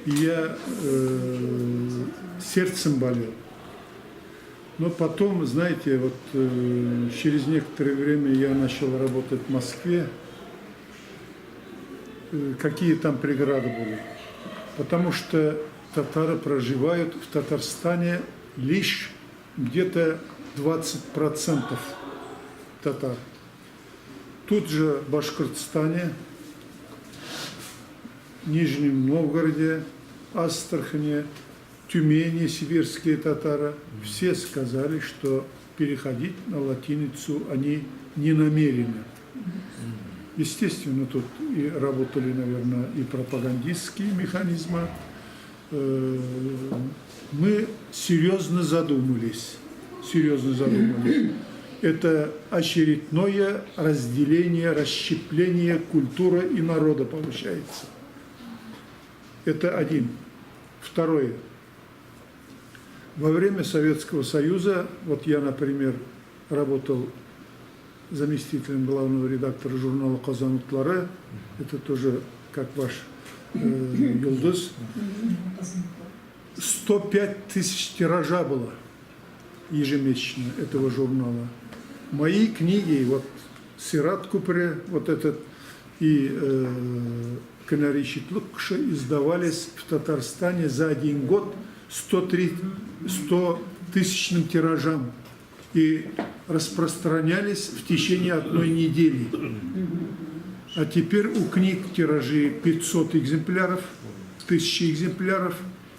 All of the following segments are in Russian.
И я сердцем болел. Но потом, знаете, вот через некоторое время я начал работать в Москве. Какие там преграды были? Потому что татары проживают в Татарстане лишь где-то 20% татар. Тут же в Башкортостане, Нижнем Новгороде, Астрахани, Тюмени, сибирские татары, все сказали, что переходить на латиницу они не намерены. Естественно, тут и работали, наверное, и пропагандистские механизмы. Мы серьезно задумались. Это очередное разделение, расщепление культуры и народа получается. Это один. Второе. Во время Советского Союза, вот я, например, работал заместителем главного редактора журнала «Казан утлары», это тоже как ваш Юлдыз, 105 тысяч тиража было ежемесячно этого журнала. Мои книги, вот «Сират Купре», вот этот, и «Канари Читлукша» издавались в Татарстане за один год 100-тысячным тиражам и распространялись в течение одной недели. А теперь у книг тиражи 500 экземпляров, 1000 экземпляров,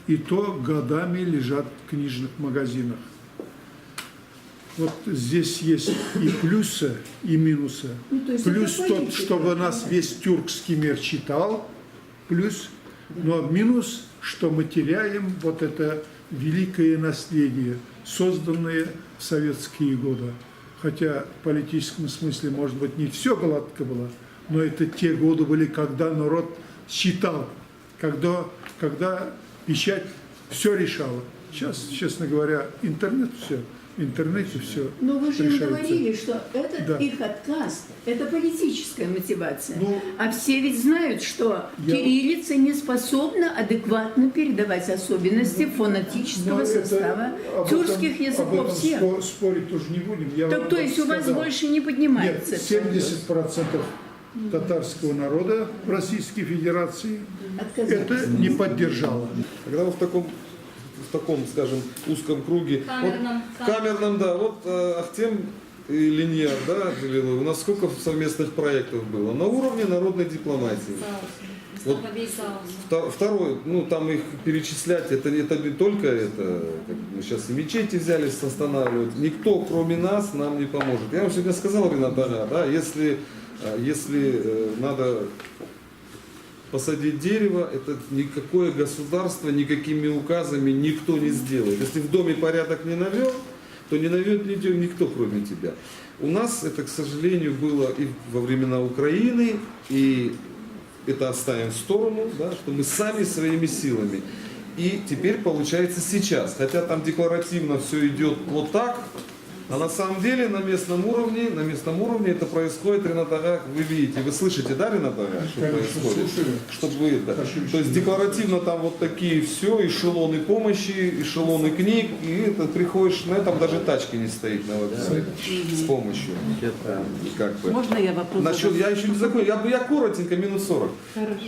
и то годами лежат в книжных магазинах. Вот здесь есть и плюсы, и минусы. Плюс тот, чтобы нас весь тюркский мир читал, плюс, но минус, что мы теряем вот это великое наследие, созданное в советские годы. Хотя в политическом смысле, может быть, не все гладко было, но это те годы были, когда народ читал, когда печать все решала. Сейчас, честно говоря, интернет все. В интернете все. Но вы же решается. говорили, что этот их отказ – это политическая мотивация. Ну, а все ведь знают, что кириллица не способна адекватно передавать особенности фонетического состава тюркских языков всех. Спорить тоже не будем. Так то есть у вас больше не поднимается? Нет, 70% татарского народа в Российской Федерации это не поддержало. Когда вы в таком, скажем, узком круге, камерном, да, вот Ахтем и Линьяр, да, у нас сколько совместных проектов было на уровне народной дипломатии. Вот второй, ну там их перечислять, это не только это, как мы сейчас и мечети взялись останавливать, никто кроме нас нам не поможет. Я вам сегодня сказал, Ринат Ага, да, если надо посадить дерево, это никакое государство, никакими указами никто не сделает. Если в доме порядок не навел, то не наведет никто, кроме тебя. У нас это, к сожалению, было и во времена Украины, и это оставим в сторону, да, что мы сами своими силами. И теперь получается сейчас, хотя там декларативно все идет вот так, а на самом деле на местном уровне это происходит, Ринат Ага, вы видите, вы слышите, да, Ринат Ага, что происходит? Чтобы вы это. То есть декларативно там вот такие все, эшелоны помощи, эшелоны книг, и это приходишь, на этом даже тачки не стоит на веб-сайте с помощью. Как бы. Можно я вопрос? Я еще не закончил, я коротенько, минут 40. Хорошо.